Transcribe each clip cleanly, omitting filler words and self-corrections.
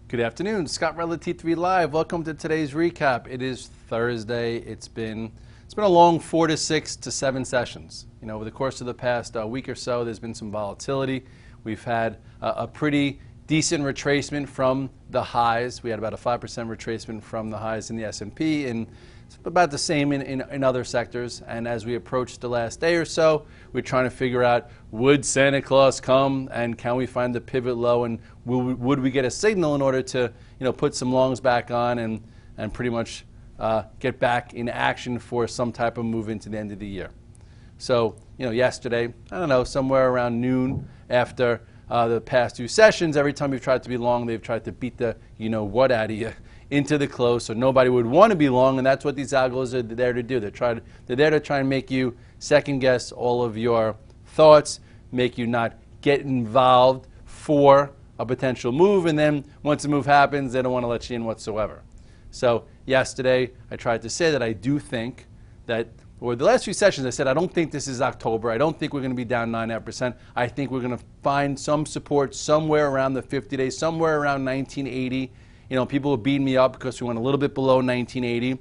Good afternoon, Scott Redler, T3 Live. Welcome to today's recap. It is Thursday. It's been a long 4 to 6 to 7 sessions. Over the course of the past week or so, there's been some volatility. We've had a pretty decent retracement from the highs. We had about a 5% retracement from the highs in the S&P, and it's about the same in other sectors. And as we approach the last day or so, we're trying to figure out, would Santa Claus come, and can we find the pivot low, and would we get a signal in order to put some longs back on and pretty much get back in action for some type of move into the end of the year. So yesterday, I don't know, somewhere around noon after the past two sessions, every time we've tried to be long, they've tried to beat the what out of you into the close, so nobody would want to be long, and that's what these algos are there to do. They're there to try and make you second guess all of your thoughts, make you not get involved for a potential move, and then once the move happens, they don't want to let you in whatsoever. So yesterday, I tried to say that I do think that, or the last few sessions I said, I don't think this is October. I don't think we're going to be down 9.5%. I think we're going to find some support somewhere around the 50-day, somewhere around 1980. People will beat me up because we went a little bit below 1980.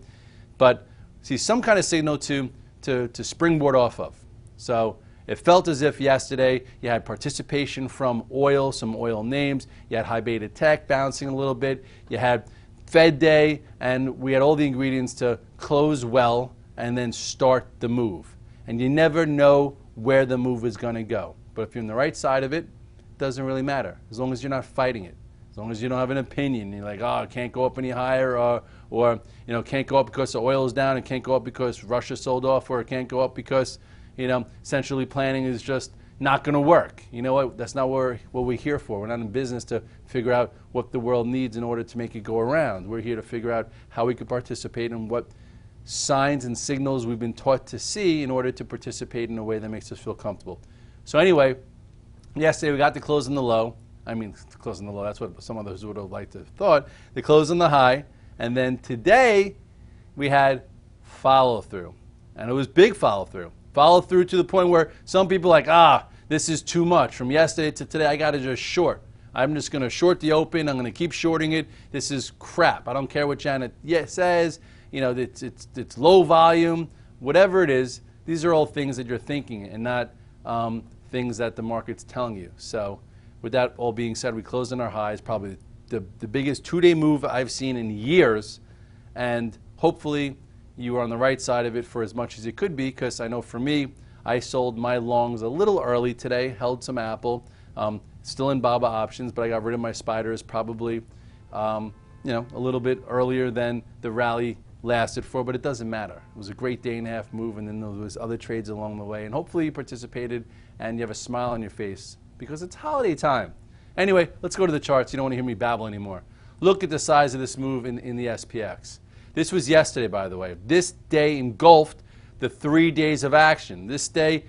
But see, some kind of signal to springboard off of. So it felt as if yesterday you had participation from oil, some oil names. You had high beta tech bouncing a little bit. You had Fed day, and we had all the ingredients to close well and then start the move. And you never know where the move is going to go. But if you're on the right side of it, it doesn't really matter, as long as you're not fighting it. As long as you don't have an opinion. You're like, it can't go up any higher, or can't go up because the oil is down, it can't go up because Russia sold off, or it can't go up because centrally planning is just not going to work. You know what? That's not what we're here for. We're not in business to figure out what the world needs in order to make it go around. We're here to figure out how we could participate and what signs and signals we've been taught to see in order to participate in a way that makes us feel comfortable. So anyway, yesterday we got the close in the low. Close in the low, that's what some others would have liked to have thought. The close in the high. And then today we had follow-through. And it was big follow-through. Follow-through to the point where some people are like, this is too much. From yesterday to today, I got to just short. I'm just going to short the open. I'm going to keep shorting it. This is crap. I don't care what Janet says. It's low volume. Whatever it is, these are all things that you're thinking and not things that the market's telling you. So with that all being said, we closed on our highs, probably the biggest two-day move I've seen in years. And hopefully you are on the right side of it for as much as you could be, because I know for me, I sold my longs a little early today, held some Apple, still in BABA options, but I got rid of my spiders probably a little bit earlier than the rally lasted for, but it doesn't matter. It was a great day and a half move, and then there was other trades along the way, and hopefully you participated and you have a smile on your face because it's holiday time. Anyway, let's go to the charts. You don't want to hear me babble anymore. Look at the size of this move in the SPX. This was yesterday, by the way. This day engulfed the 3 days of action. This day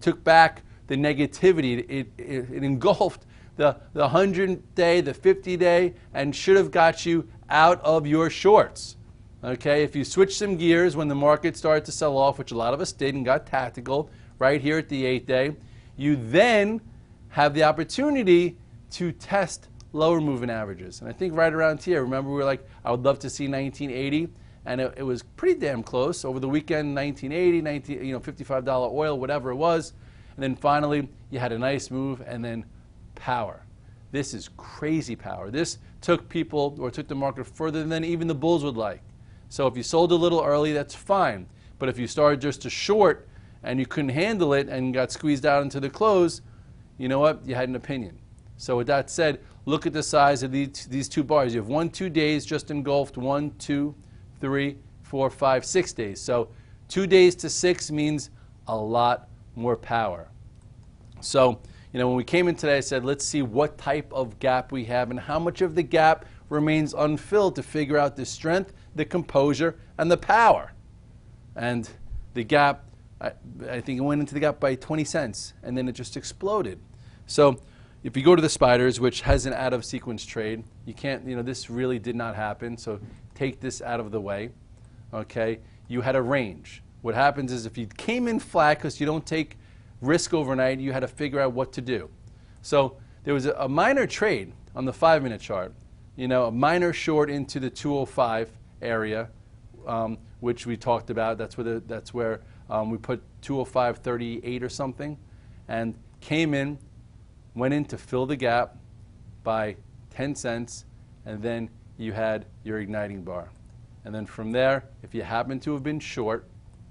took back the negativity. It engulfed the 100-day, the 50-day, and should have got you out of your shorts. Okay, if you switch some gears when the market started to sell off, which a lot of us did and got tactical right here at the 8-day, you then have the opportunity to test lower moving averages. And I think right around here, remember we were like, I would love to see 1980, and it was pretty damn close. Over the weekend, 1980, $55 oil, whatever it was. And then finally, you had a nice move, and then power. This is crazy power. This took people, or took the market further than even the bulls would like. So if you sold a little early, that's fine. But if you started just to short and you couldn't handle it and got squeezed out into the close, you know what? You had an opinion. So with that said, look at the size of these two bars. You have 2 days just engulfed, 1, 2, 3, 4, 5, 6 days. So 2 days to 6 means a lot more power. So when we came in today, I said, let's see what type of gap we have and how much of the gap remains unfilled to figure out the strength, the composure, and the power. And the gap, I think it went into the gap by 20 cents, and then it just exploded. So if you go to the spiders, which has an out of sequence trade, you can't, this really did not happen, so take this out of the way. Okay, you had a range. What happens is if you came in flat because you don't take risk overnight, you had to figure out what to do. So there was a minor trade on the 5-minute chart. a minor short into the 205 area, which we talked about. That's where we put 205.38 or something, and came in, went in to fill the gap by 10 cents, and then you had your igniting bar. And then from there, if you happen to have been short,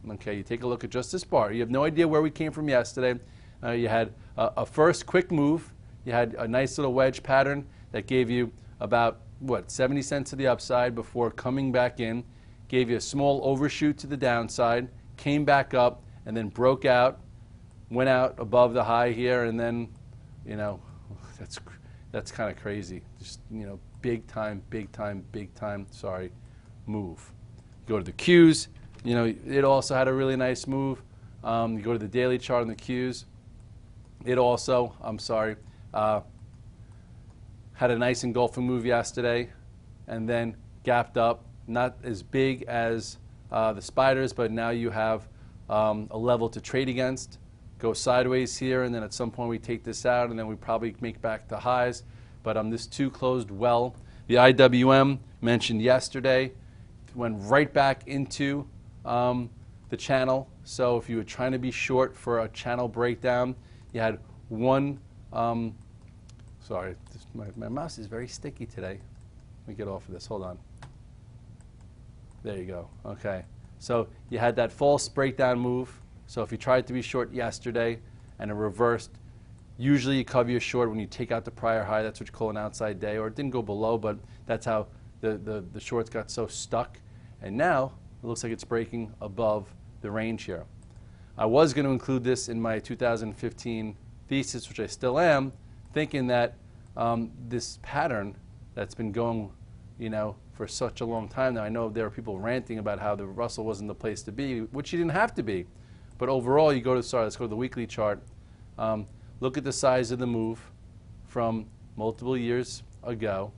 okay, you take a look at just this bar. You have no idea where we came from yesterday. You had a first quick move. You had a nice little wedge pattern that gave you about, 70 cents to the upside before coming back in, gave you a small overshoot to the downside, came back up, and then broke out, went out above the high here, and then, that's kind of crazy. Just, big time, move. Go to the Qs. It also had a really nice move. You go to the daily chart on the Qs. It also, had a nice engulfing move yesterday, and then gapped up. Not as big as the spiders, but now you have a level to trade against. Go sideways here, and then at some point we take this out, and then we probably make back the highs. But this too closed well. The IWM mentioned yesterday went right back into the channel. So if you were trying to be short for a channel breakdown, you had one. Sorry, my mouse is very sticky today. Let me get off of this. Hold on. There you go. Okay. So you had that false breakdown move. So if you tried to be short yesterday and it reversed, usually you cover your short when you take out the prior high. That's what you call an outside day. Or it didn't go below, but that's how the shorts got so stuck. And now it looks like it's breaking above the range here. I was going to include this in my 2015 thesis, which I still am, thinking that this pattern that's been going, for such a long time now. I know there are people ranting about how the Russell wasn't the place to be, which you didn't have to be. But overall, you go to, let's go to the weekly chart. Look at the size of the move from multiple years ago.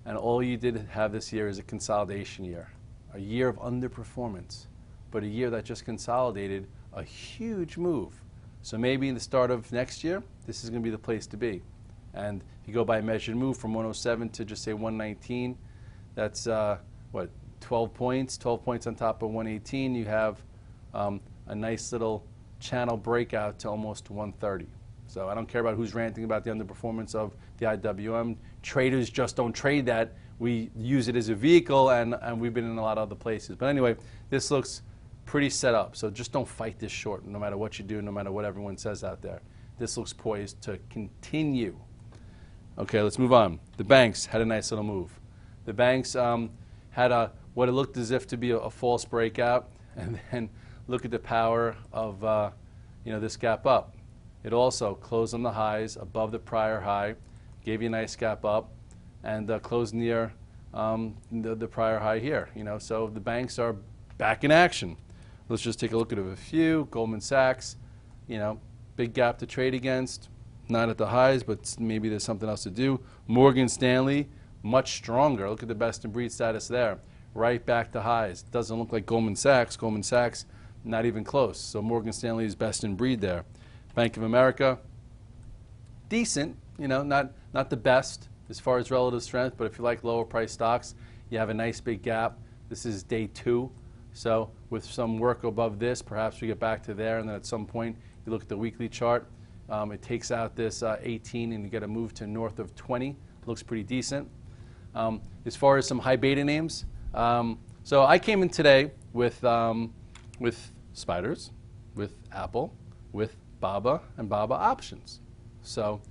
And all you did have this year is a consolidation year, a year of underperformance, but a year that just consolidated a huge move. So maybe in the start of next year, this is going to be the place to be. And if you go by measured move from 107 to just say 119, that's 12 points. 12 points on top of 118. You have a nice little channel breakout to almost 130. So I don't care about who's ranting about the underperformance of the IWM. Traders just don't trade that. We use it as a vehicle, and we've been in a lot of other places. But anyway, this looks pretty set up. So just don't fight this short, no matter what you do, no matter what everyone says out there. This looks poised to continue. Okay, let's move on. The banks had a nice little move. The banks had what it looked as if to be a false breakout, and then look at the power of this gap up. It also closed on the highs above the prior high, gave you a nice gap up, and closed near the prior high here. So the banks are back in action. Let's just take a look at a few. Goldman Sachs, big gap to trade against. Not at the highs, but maybe there's something else to do. Morgan Stanley, much stronger. Look at the best in breed status there. Right back to highs. Doesn't look like Goldman Sachs. Goldman Sachs, not even close. So Morgan Stanley is best in breed there. Bank of America, decent. Not the best as far as relative strength, but if you like lower price stocks, you have a nice big gap. This is day 2. So with some work above this, perhaps we get back to there, and then at some point you look at the weekly chart. It takes out this 18 and you get a move to north of 20. Looks pretty decent. As far as some high beta names, so I came in today with spiders, with Apple, with BABA and BABA options. So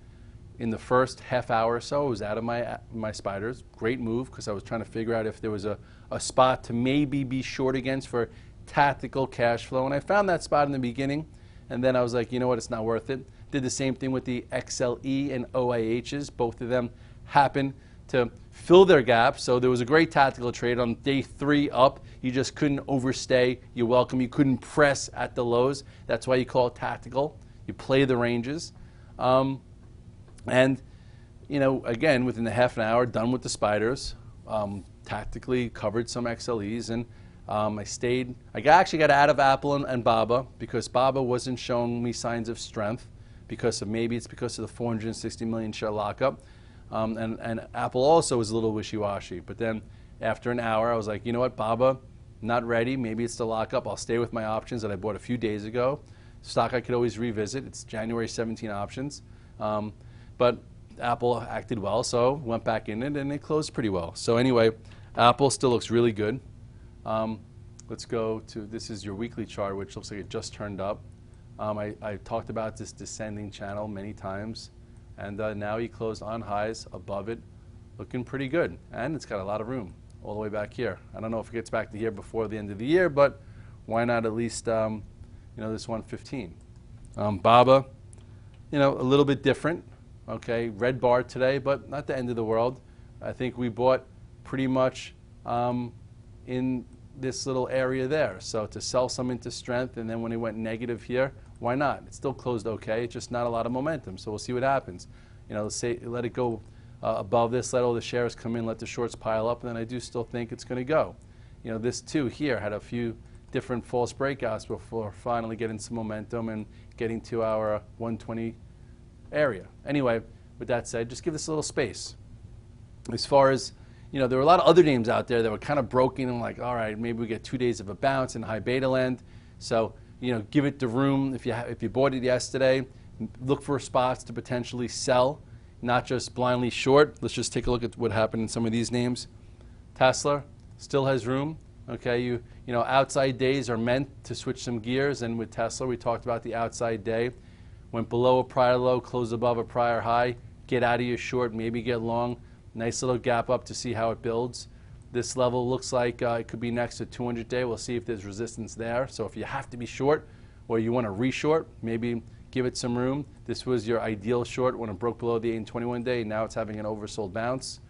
in the first half hour or so, I was out of my spiders. Great move because I was trying to figure out if there was a spot to maybe be short against for tactical cash flow. And I found that spot in the beginning. And then I was like, you know what, it's not worth it. Did the same thing with the XLE and OIHs. Both of them happened to fill their gaps. So there was a great tactical trade on day 3 up. You just couldn't overstay. You're welcome. You couldn't press at the lows. That's why you call it tactical. You play the ranges. And, again, within the half an hour, done with the spiders. Tactically covered some XLEs, and I actually got out of Apple and BABA because BABA wasn't showing me signs of strength because of the 460 million share lockup. And Apple also was a little wishy-washy. But then after an hour, I was like, you know what, Baba, not ready. Maybe it's the lockup. I'll stay with my options that I bought a few days ago. Stock I could always revisit. It's January 17 options. But Apple acted well, so went back in it, and it closed pretty well. So anyway, Apple still looks really good. Let's go to, this is your weekly chart, which looks like it just turned up. I talked about this descending channel many times, and now he closed on highs above it, looking pretty good. And it's got a lot of room all the way back here. I don't know if it gets back to here before the end of the year, but why not at least, this 115. BABA, a little bit different. Okay, red bar today, but not the end of the world. I think we bought pretty much in this little area there. So to sell some into strength, and then when it went negative here, why not? It still closed okay, it's just not a lot of momentum. So we'll see what happens. Let it go above this, let all the shares come in, let the shorts pile up, and then I do still think it's going to go. This too here had a few different false breakouts before finally getting some momentum and getting to our 120 area. Anyway, with that said, just give this a little space. As far as, there were a lot of other names out there that were kind of broken and like, all right, maybe we get 2 days of a bounce in high beta land. So, give it the room. If you bought it yesterday, look for spots to potentially sell, not just blindly short. Let's just take a look at what happened in some of these names. Tesla still has room. Okay, outside days are meant to switch some gears, and with Tesla, we talked about the outside day. Went below a prior low, closed above a prior high. Get out of your short, maybe get long. Nice little gap up to see how it builds. This level looks like it could be next to 200-day. We'll see if there's resistance there. So if you have to be short or you want to re-short, maybe give it some room. This was your ideal short when it broke below the 8 and 21-day. Now it's having an oversold bounce.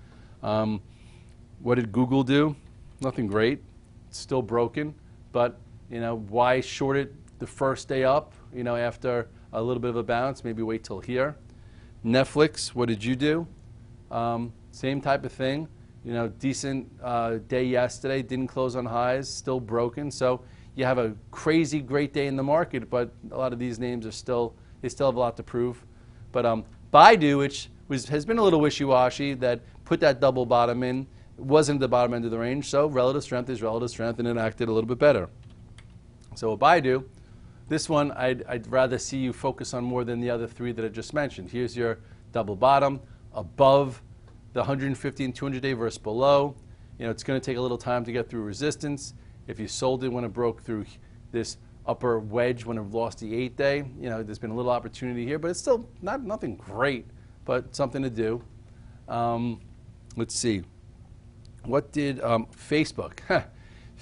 What did Google do? Nothing great. It's still broken. But why short it the first day up? After a little bit of a bounce, maybe wait till here. Netflix, what did you do? Same type of thing. Decent day yesterday, didn't close on highs, still broken. So you have a crazy great day in the market, but a lot of these names are still have a lot to prove. But Baidu, which has been a little wishy-washy, that put that double bottom in, wasn't at the bottom end of the range, so relative strength is relative strength, and it acted a little bit better. So Baidu, this one I'd rather see you focus on more than the other three that I just mentioned. Here's your double bottom above the 150 and 200-day versus below. It's going to take a little time to get through resistance. If you sold it when it broke through this upper wedge when it lost the 8-day, there's been a little opportunity here, but it's still nothing great, but something to do. Let's see. What did Facebook?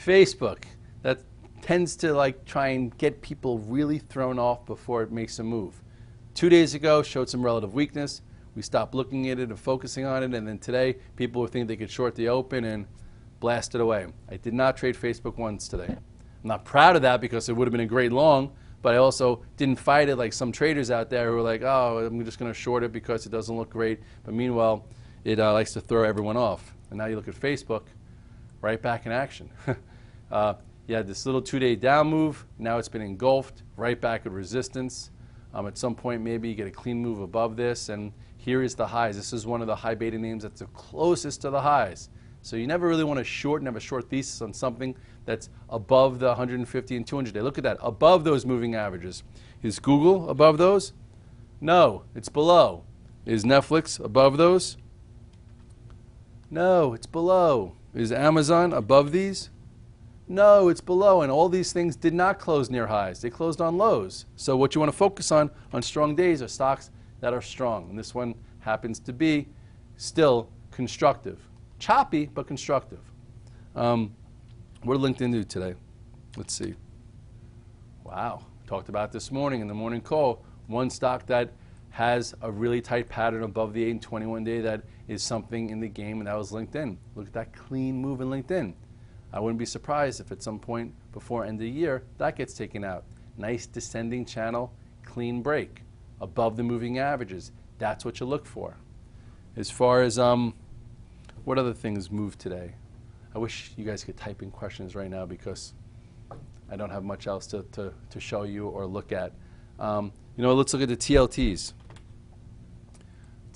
Facebook, that tends to try and get people really thrown off before it makes a move. 2 days ago, showed some relative weakness. We stopped looking at it and focusing on it, and then today, people would think they could short the open and blast it away. I did not trade Facebook once today. I'm not proud of that because it would have been a great long, but I also didn't fight it like some traders out there who are like, oh, I'm just going to short it because it doesn't look great. But meanwhile, it likes to throw everyone off. And now you look at Facebook, right back in action. You had this little 2-day down move. Now it's been engulfed, right back at resistance. At some point, maybe you get a clean move above this, and here is the highs. This is one of the high beta names that's the closest to the highs. So you never really want to short and have a short thesis on something that's above the 150 and 200-day. Look at that, above those moving averages. Is Google above those? No, it's below. Is Netflix above those? No, it's below. Is Amazon above these? No, it's below, and all these things did not close near highs. They closed on lows. So what you want to focus on strong days are stocks that are strong, and this one happens to be still constructive. Choppy, but constructive. What did LinkedIn do today? Let's see. Wow, talked about this morning in the morning call. One stock that has a really tight pattern above the 8 and 21-day that is something in the game, and that was LinkedIn. Look at that clean move in LinkedIn. I wouldn't be surprised if at some point before end of the year that gets taken out. Nice descending channel, clean break, above the moving averages. That's what you look for. As far as what other things moved today? I wish you guys could type in questions right now because I don't have much else to show you or look at. Let's look at the TLTs.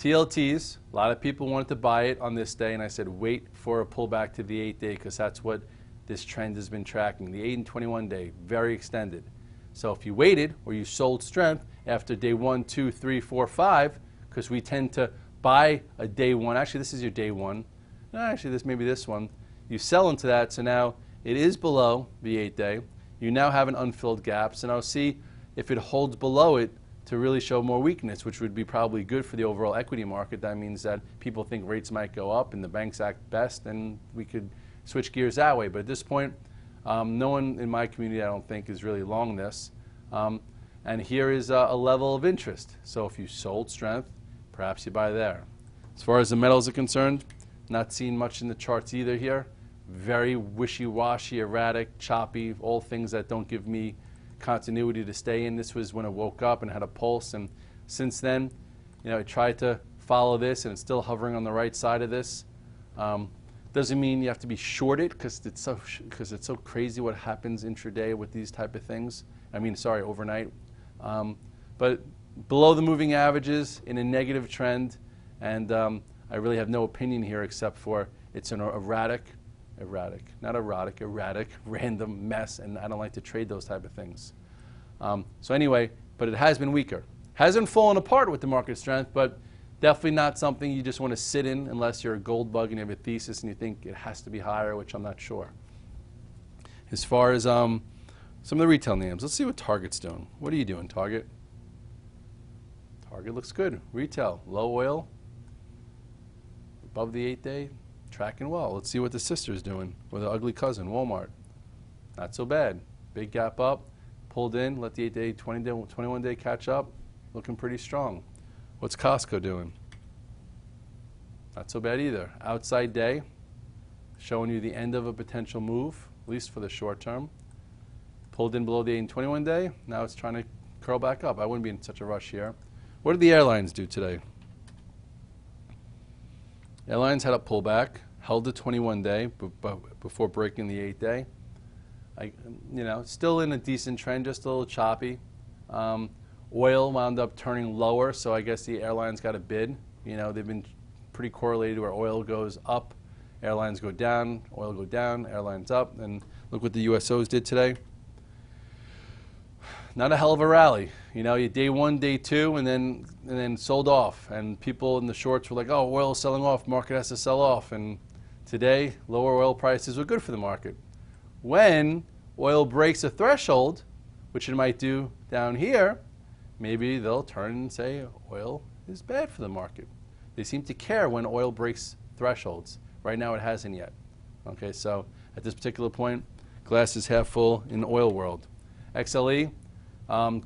TLTs, a lot of people wanted to buy it on this day, and I said wait for a pullback to the 8-day because that's what this trend has been tracking. The 8 and 21 day, very extended. So if you waited or you sold strength after day 1, 2, 3, 4, 5, because we tend to buy a day one, actually this is your day one, no, actually this maybe this one, you sell into that, so now it is below the 8-day. You now have an unfilled gap, so now see if it holds below it to really show more weakness, which would be probably good for the overall equity market. That means that people think rates might go up and the banks act best, and we could switch gears that way. But at this point, no one in my community, I don't think, is really long this. And here is a level of interest. So if you sold strength, perhaps you buy there. As far as the metals are concerned, not seeing much in the charts either here. Very wishy-washy, erratic, choppy, all things that don't give me continuity to stay in. This was when I woke up and had a pulse, and since then, I tried to follow this, and it's still hovering on the right side of this. Doesn't mean you have to be shorted because it's so crazy what happens intraday with these type of things. Overnight. But below the moving averages in a negative trend, and I really have no opinion here except for it's an erratic, random mess, and I don't like to trade those type of things. So anyway, but it has been weaker. Hasn't fallen apart with the market strength, but definitely not something you just want to sit in unless you're a gold bug and you have a thesis and you think it has to be higher, which I'm not sure. As far as some of the retail names, let's see what Target's doing. What are you doing, Target? Target looks good. Retail, low oil, above the 8-day. Tracking well. Let's see what the sister's doing, or the ugly cousin, Walmart. Not so bad. Big gap up, pulled in, let the 8-day, 20-day, 21-day catch up, looking pretty strong. What's Costco doing? Not so bad either. Outside day, showing you the end of a potential move, at least for the short term. Pulled in below the 8 and 21-day. Now it's trying to curl back up. I wouldn't be in such a rush here. What did the airlines do today? Airlines had a pullback, held the 21-day before breaking the 8-day. Still in a decent trend, just a little choppy. Oil wound up turning lower, so I guess the airlines got a bid. They've been pretty correlated where oil goes up, airlines go down, oil go down, airlines up. And look what the USOs did today. Not a hell of a rally. You day one, day two, and then sold off. And people in the shorts were like, oh, oil is selling off, market has to sell off. And today, lower oil prices were good for the market. When oil breaks a threshold, which it might do down here, maybe they'll turn and say oil is bad for the market. They seem to care when oil breaks thresholds. Right now it hasn't yet. Okay, so at this particular point, glass is half full in the oil world. XLE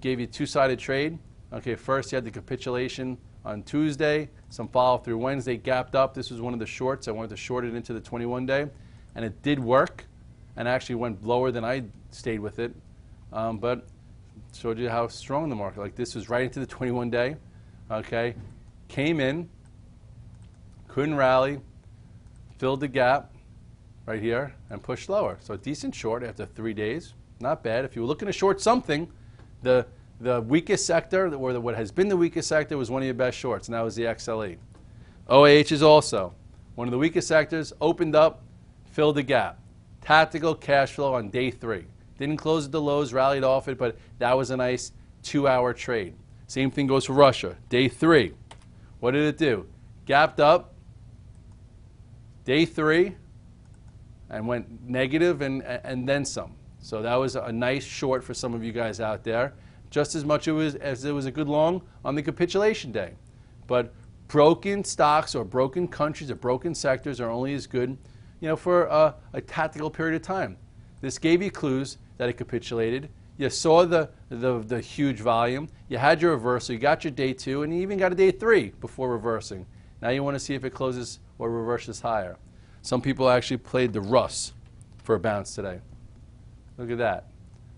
gave you two-sided trade. Okay, first you had the capitulation on Tuesday, some follow through Wednesday, gapped up. This was one of the shorts. I wanted to short it into the 21-day, and it did work, and actually went lower than I stayed with it. But showed you how strong the market. Like this was right into the 21-day. Okay, came in, couldn't rally, filled the gap right here, and pushed lower. So a decent short after 3 days. Not bad. If you were looking to short something, the weakest sector, or what has been the weakest sector, was one of your best shorts, and that was the XLE. OAH is also one of the weakest sectors, opened up, filled the gap. Tactical cash flow on day 3. Didn't close at the lows, rallied off it, but that was a nice 2-hour trade. Same thing goes for Russia. Day 3. What did it do? Gapped up, day 3, and went negative and then some. So that was a nice short for some of you guys out there. Just as much as it was a good long on the capitulation day. But broken stocks or broken countries or broken sectors are only as good, for a tactical period of time. This gave you clues that it capitulated. You saw the huge volume. You had your reversal. You got your day 2, and you even got a day 3 before reversing. Now you want to see if it closes or reverses higher. Some people actually played the Russ for a bounce today. Look at that.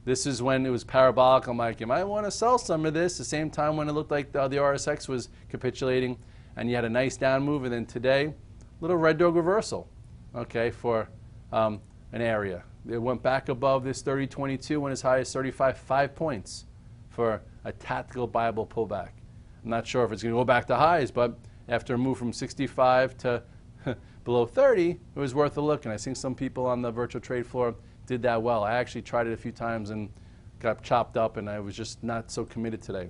This is when it was parabolic. I'm like, you might want to sell some of this. The same time when it looked like the RSX was capitulating, and you had a nice down move, and then today, little red dog reversal, okay, for an area. It went back above this 30.22, went as high as 35.5 points for a tactical buyable pullback. I'm not sure if it's going to go back to highs, but after a move from 65 to below 30, it was worth a look. And I think some people on the virtual trade floor did that well. I actually tried it a few times and got chopped up, and I was just not so committed today.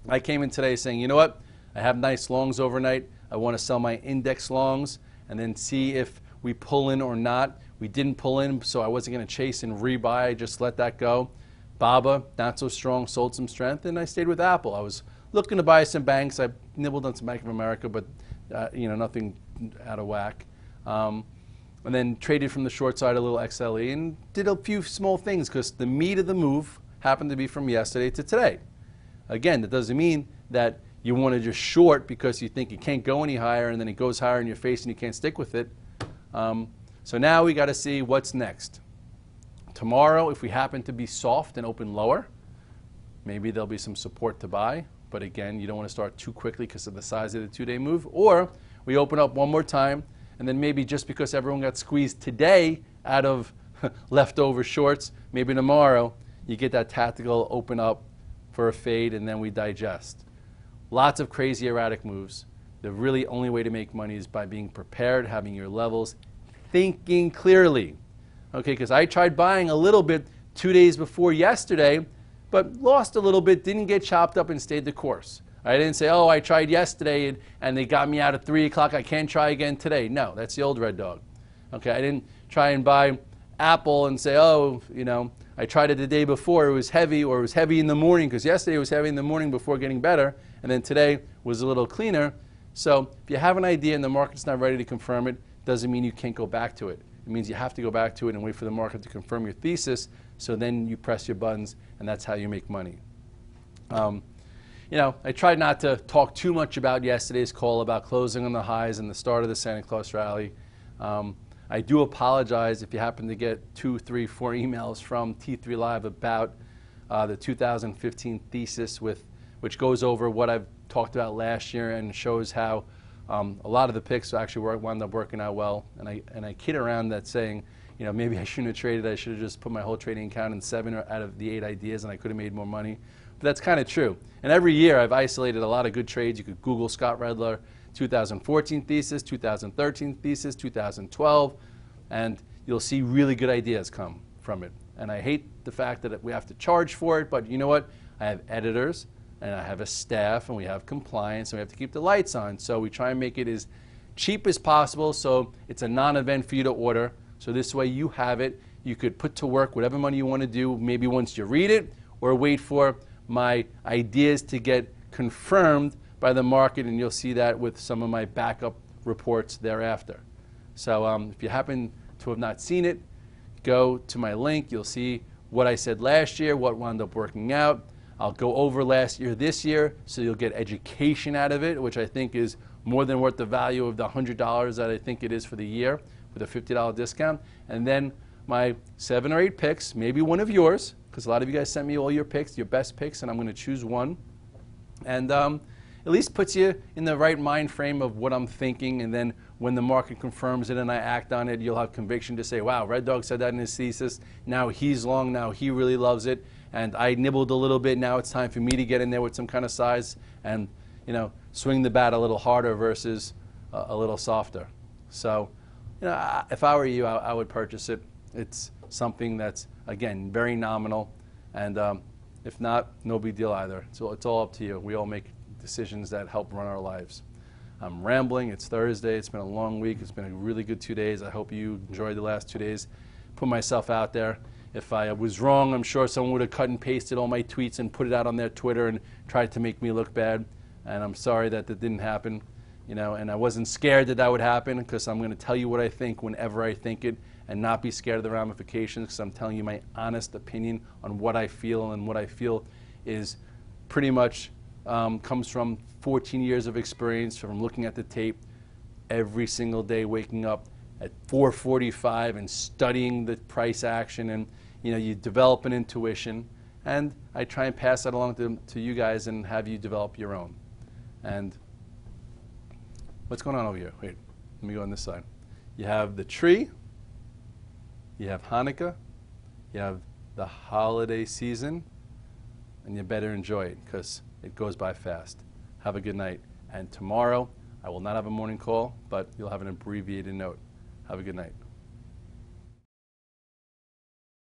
I came in today saying, you know what? I have nice longs overnight. I want to sell my index longs and then see if we pull in or not. We didn't pull in, so I wasn't going to chase and rebuy. I just let that go. BABA, not so strong, sold some strength, and I stayed with Apple. I was looking to buy some banks. I nibbled on some Bank of America, but nothing out of whack. And then traded from the short side a little XLE and did a few small things because the meat of the move happened to be from yesterday to today. Again, that doesn't mean that you want to just short because you think it can't go any higher and then it goes higher in your face and you can't stick with it. So now we got to see what's next. Tomorrow, if we happen to be soft and open lower, maybe there'll be some support to buy. But again, you don't want to start too quickly because of the size of the two-day move. Or we open up one more time, and then maybe just because everyone got squeezed today out of leftover shorts, maybe tomorrow you get that tactical open up for a fade, and then we digest. Lots of crazy erratic moves. The really only way to make money is by being prepared, having your levels, thinking clearly. Okay, because I tried buying a little bit 2 days before yesterday, but lost a little bit, didn't get chopped up, and stayed the course. I didn't say, oh, I tried yesterday and they got me out at 3 o'clock. I can't try again today. No, that's the old Red Dog. Okay, I didn't try and buy Apple and say, oh, I tried it the day before. It was heavy, or it was heavy in the morning because yesterday it was heavy in the morning before getting better, and then today was a little cleaner. So if you have an idea and the market's not ready to confirm it, doesn't mean you can't go back to it. It means you have to go back to it and wait for the market to confirm your thesis, so then you press your buttons, and that's how you make money. I tried not to talk too much about yesterday's call about closing on the highs and the start of the Santa Claus rally. I do apologize if you happen to get 2, 3, 4 emails from T3 Live about the 2015 thesis, which goes over what I've talked about last year and shows how a lot of the picks actually wound up working out well. And I kid around that saying, maybe I shouldn't have traded. I should have just put my whole trading account in 7 out of the 8 ideas, and I could have made more money. But that's kind of true. And every year I've isolated a lot of good trades. You could Google Scott Redler 2014 thesis, 2013 thesis, 2012, and you'll see really good ideas come from it. And I hate the fact that we have to charge for it, but you know what? I have editors, and I have a staff, and we have compliance, and we have to keep the lights on. So we try and make it as cheap as possible so it's a non-event for you to order. So this way you have it. You could put to work whatever money you want to do, maybe once you read it, or wait for my ideas to get confirmed by the market, and you'll see that with some of my backup reports thereafter. So if you happen to have not seen it, go to my link. You'll see what I said last year, what wound up working out. I'll go over last year, this year, so you'll get education out of it, which I think is more than worth the value of the $100 that I think it is for the year with a $50 discount. And then my 7 or 8 picks, maybe one of yours, because a lot of you guys sent me all your picks, your best picks, and I'm going to choose one. And at least puts you in the right mind frame of what I'm thinking, and then when the market confirms it and I act on it, you'll have conviction to say, wow, Red Dog said that in his thesis. Now he's long. Now he really loves it. And I nibbled a little bit. Now it's time for me to get in there with some kind of size and swing the bat a little harder versus a little softer. So if I were you, I would purchase it. It's something that's, again, very nominal. And if not, no big deal either. So it's all up to you. We all make decisions that help run our lives. I'm rambling. It's Thursday. It's been a long week. It's been a really good 2 days. I hope you enjoyed the last 2 days. Put myself out there. If I was wrong, I'm sure someone would have cut and pasted all my tweets and put it out on their Twitter and tried to make me look bad. And I'm sorry that didn't happen. And I wasn't scared that would happen, because I'm going to tell you what I think whenever I think it and not be scared of the ramifications, because I'm telling you my honest opinion on what I feel, and what I feel is pretty much comes from 14 years of experience from looking at the tape every single day, waking up at 4:45 and studying the price action, and you develop an intuition, and I try and pass that along to you guys and have you develop your own. And what's going on over here? Wait, let me go on this side. You have the tree, you have Hanukkah, you have the holiday season, and you better enjoy it because it goes by fast. Have a good night. And tomorrow I will not have a morning call, but you'll have an abbreviated note. Have a good night.